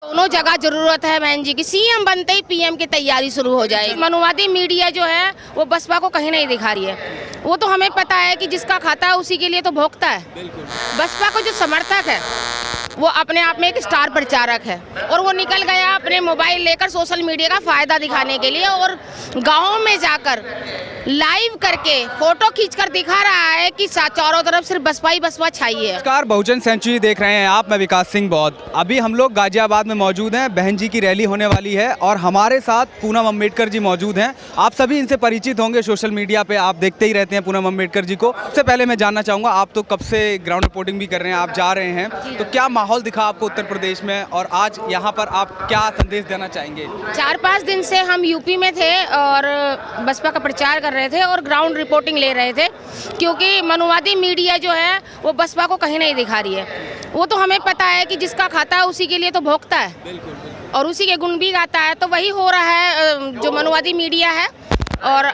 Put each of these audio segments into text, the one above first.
दोनों जगह जरूरत है बहन जी की। सीएम बनते ही पीएम की तैयारी शुरू हो जाएगी। मनुवादी मीडिया जो है वो बसपा को कहीं नहीं दिखा रही है। वो तो हमें पता है कि जिसका खाता है उसी के लिए तो भोगता है। बसपा को जो समर्थक है वो अपने आप में एक स्टार प्रचारक है और वो निकल गया अपने मोबाइल लेकर सोशल मीडिया का फायदा दिखाने के लिए और गाँव में जाकर लाइव करके फोटो खींचकर दिखा रहा है कि चारों तरफ सिर्फ बसपा ही बसपा छाई है। नमस्कार, बहुजन सेंचुरी देख रहे हैं आप। मैं विकास सिंह बौद्ध। अभी हम लोग गाजियाबाद में मौजूद हैं। बहन जी की रैली होने वाली है और हमारे साथ पूनम अम्बेडकर जी मौजूद हैं। आप सभी इनसे परिचित होंगे, सोशल मीडिया पे आप देखते ही रहते हैं पूनम अम्बेडकर जी को। सबसे पहले मैं जानना चाहूँगा, आप तो कब से ग्राउंड रिपोर्टिंग भी कर रहे हैं, आप जा रहे हैं, तो क्या माहौल दिखा आपको उत्तर प्रदेश में और आज यहाँ पर आप क्या संदेश देना चाहेंगे? 4-5 दिन से हम यूपी में थे और बसपा का प्रचार कर रहे थे और ग्राउंड रिपोर्टिंग ले रहे थे, क्योंकि मनुवादी मीडिया जो है वो बसपा को कहीं नहीं दिखा रही है। वो तो हमें पता है कि जिसका खाता है उसी के लिए तो भोगता है और उसी के गुण भी गाता है। तो वही हो रहा है जो मनुवादी मीडिया है। और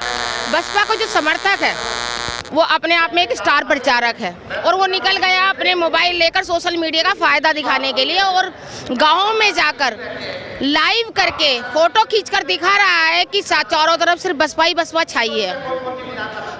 बसपा को जो समर्थक है वो अपने आप में एक स्टार प्रचारक है और वो निकल गया अपने मोबाइल लेकर सोशल मीडिया का फायदा दिखाने के लिए और गाँव में जाकर लाइव करके फोटो खींचकर दिखा रहा है कि चारों तरफ सिर्फ बसपा ही बसपा छाई है।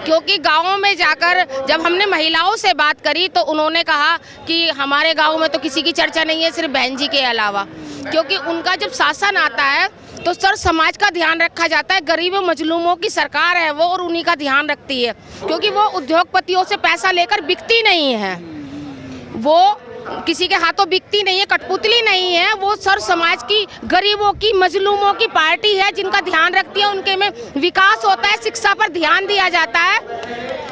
क्योंकि गाँवों में जाकर जब हमने महिलाओं से बात करी तो उन्होंने कहा कि हमारे गाँव में तो किसी की चर्चा नहीं है सिर्फ बहन जी के अलावा, क्योंकि उनका जब शासन आता है तो सर समाज का ध्यान रखा जाता है। गरीबों मजलूमों की सरकार है वो और उन्हीं का ध्यान रखती है, क्योंकि वो उद्योगपतियों से पैसा लेकर बिकती नहीं है, वो किसी के हाथों बिकती नहीं है, कठपुतली नहीं है। वो सर समाज की, गरीबों की, मजलूमों की पार्टी है जिनका ध्यान रखती है। उनके में विकास होता है, शिक्षा पर ध्यान दिया जाता है।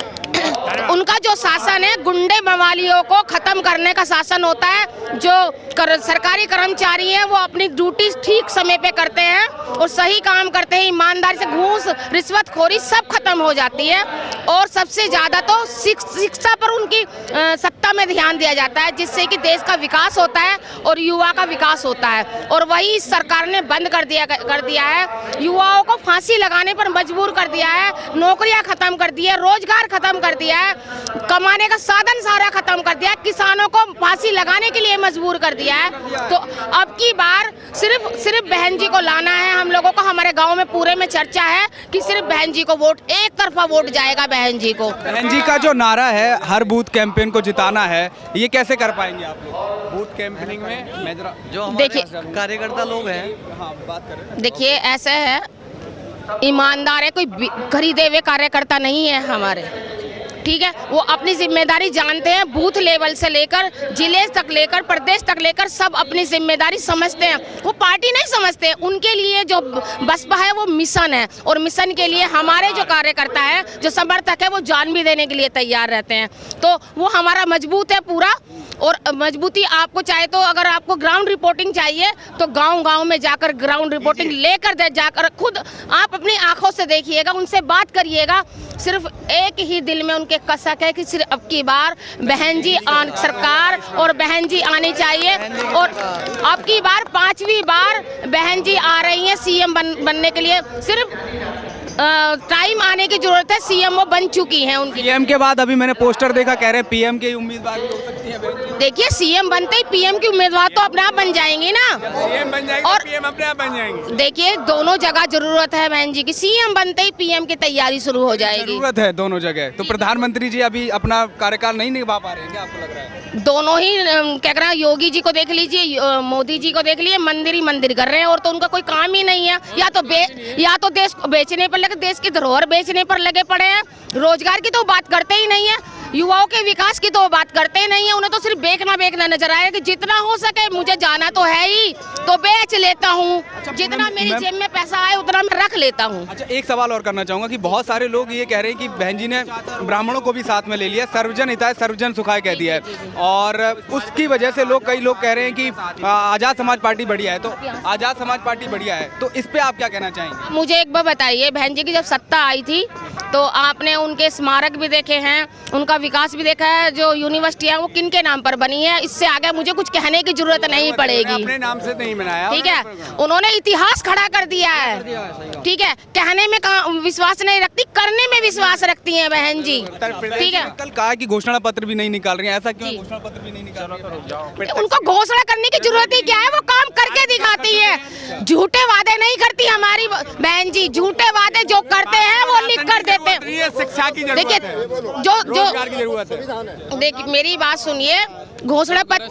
उनका जो शासन है गुंडे मवालियों को खत्म करने का शासन होता है। जो सरकारी कर्मचारी हैं वो अपनी ड्यूटी ठीक समय पे करते हैं और सही काम करते हैं, ईमानदारी से। घूस रिश्वतखोरी सब खत्म हो जाती है और सबसे ज़्यादा तो शिक्षा पर उनकी सत्ता में ध्यान दिया जाता है, जिससे कि देश का विकास होता है और युवा का विकास होता है। और वही सरकार ने बंद कर दिया है। युवाओं को फांसी लगाने पर मजबूर कर दिया है, नौकरियां खत्म कर दी है, रोजगार खत्म कर दिया है, कमाने का साधन सारा खत्म कर दिया है, किसानों को फांसी लगाने के लिए मजबूर कर दिया है। तो अब की बार सिर्फ बहन जी को लाना है हम लोगों को। हमारे गांव में पूरे में चर्चा है कि सिर्फ बहन जी को वोट, एक तरफा वोट जाएगा बहन जी को। बहन जी का जो नारा है हर बूथ कैंपेन को जिताना है, ये कैसे कर पाएंगे आप लोग बूथ कैंपेनिंग में? जो देखिए कार्यकर्ता लोग हैं, हाँ बात कर रहे हैं। देखिए ऐसे है, ईमानदार है, कोई खरीदे हुए कार्यकर्ता नहीं है हमारे, ठीक है। वो अपनी जिम्मेदारी जानते हैं, बूथ लेवल से लेकर जिले तक लेकर प्रदेश तक लेकर सब अपनी जिम्मेदारी समझते हैं। वो पार्टी नहीं समझते, उनके लिए जो बसपा है वो मिशन है और मिशन के लिए हमारे जो कार्यकर्ता है, जो समर्थक है, वो जान भी देने के लिए तैयार रहते हैं। तो वो हमारा मजबूत है पूरा। और मजबूती आपको चाहे तो अगर आपको ग्राउंड रिपोर्टिंग चाहिए तो गांव-गांव में जाकर ग्राउंड रिपोर्टिंग लेकर जाकर खुद आप अपनी आंखों से देखिएगा, उनसे बात करिएगा। सिर्फ एक ही दिल में उनके कसक है कि सिर्फ अब की बार बहन जी सरकार और बहन जी आनी चाहिए। और अब की बार 5वीं बार बहन जी आ रही हैं सीएम बनने के लिए। सिर्फ टाइम आने की जरूरत है, सीएम वो बन चुकी हैं। उनकी सीएम के बाद अभी मैंने पोस्टर देखा, कह रहे हैं पीएम के उम्मीदवार भी हो सकती है। देखिए सीएम बनते ही पीएम की उम्मीदवार तो अपने आप बन जाएंगी ना, सीएम बन जाएंगे और पीएम अपने आप बन जाएंगे। देखिए दोनों जगह जरूरत है बहन जी की। सीएम बनते ही पीएम की तैयारी शुरू हो जाएगी। जरूरत है दोनों जगह। तो प्रधानमंत्री जी अभी अपना कार्यकाल नहीं निभा पा रहे हैं क्या, आपको लग रहा है? दोनों ही क्या कर रहे हैं, योगी जी को देख लीजिए, मोदी जी को देख लीजिए, मंदिर ही मंदिर कर रहे हैं और तो उनका कोई काम ही नहीं है। या तो देश को बेचने पर लगे, देश की धरोहर बेचने पर लगे पड़े हैं। रोजगार की तो बात करते ही नहीं है, युवाओं के विकास की तो बात करते ही नहीं है। उन्हें तो सिर्फ बेचना नजर आया कि जितना हो सके मुझे जाना तो है ही तो बेच लेता हूँ, जितना मेरी जेब में पैसा आए उतना मैं रख लेता हूँ। अच्छा, एक सवाल और करना चाहूंगा कि बहुत सारे लोग ये कह रहे हैं कि बहन जी ने ब्राह्मणों को भी साथ में ले लिया, सर्वजन हिताय सर्वजन सुखाय कह दिया है और उसकी वजह से कई लोग कह रहे हैं कि आजाद समाज पार्टी बढ़िया है। तो आजाद समाज पार्टी बढ़िया है, तो इस पे आप क्या कहना चाहेंगे? मुझे एक बार बताइए, बहन जी की जब सत्ता आई थी तो आपने उनके स्मारक भी देखे हैं, उनका विकास भी देखा है। जो यूनिवर्सिटी है वो किन के नाम पर बनी है, इससे आगे मुझे कुछ कहने की जरूरत नहीं पड़ेगी। अपने नाम से नहीं बनाया, ठीक है, उन्होंने इतिहास खड़ा कर दिया है। ठीक है, कहने में विश्वास नहीं रखती, करने में विश्वास रखती हैं बहन जी। ठीक है, कल कहा कि घोषणा पत्र भी नहीं निकाल रही हैं, ऐसा क्यों? घोषणा पत्र भी नहीं निकाल रही हैं? उनको घोषणा करने की जरूरत ही क्या है, वो काम करके दिखाती है। झूठे वादे नहीं करती हमारी बहन जी, झूठे वादे जो करते हैं वो लिख कर देते हैं। शिक्षा की जरूरत है, रोजगार की जरूरत है। देखिए मेरी बात सुनिए, घोषणा पत्र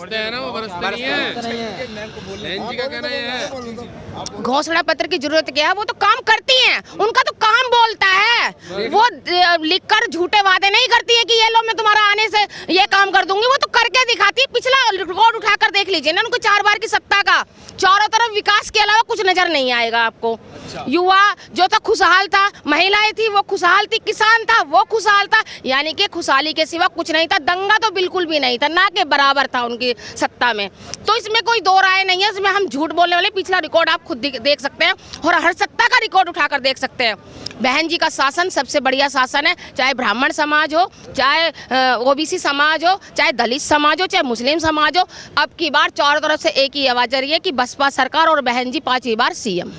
घोषणा पत्र की जरूरत क्या है, वो तो काम करती हैं, उनका तो काम बोलता है। वो लिखकर झूठे वादे नहीं करती है कि ये लो मैं तुम्हारा आने से ये काम कर दूंगी, वो तो करके दिखाती है। पिछला रिकॉर्ड उठाकर देख लीजिए ना, उनको 4 बार की सत्ता का, चारों तरफ विकास के अलावा कुछ नजर नहीं आएगा आपको। युवा जो था खुशहाल था, महिलाएं थी वो खुशहाल थी, किसान था वो खुशहाल था, यानी कि खुशहाली के सिवा कुछ नहीं था। दंगा तो बिल्कुल भी नहीं था, ना के बराबर था उनकी सत्ता में। तो इसमें कोई दो राय नहीं है, इसमें हम झूठ बोलने वाले। पिछला रिकॉर्ड आप खुद देख सकते हैं और हर सत्ता का रिकॉर्ड उठाकर देख सकते हैं। बहन जी का शासन सबसे बढ़िया शासन है, चाहे ब्राह्मण समाज हो, चाहे ओबीसी समाज हो, चाहे दलित समाज हो, चाहे मुस्लिम समाज हो। अब की बार चारों तरफ से एक ही आवाज आ रही है कि बसपा सरकार और बहन जी 5वीं बार सीएम।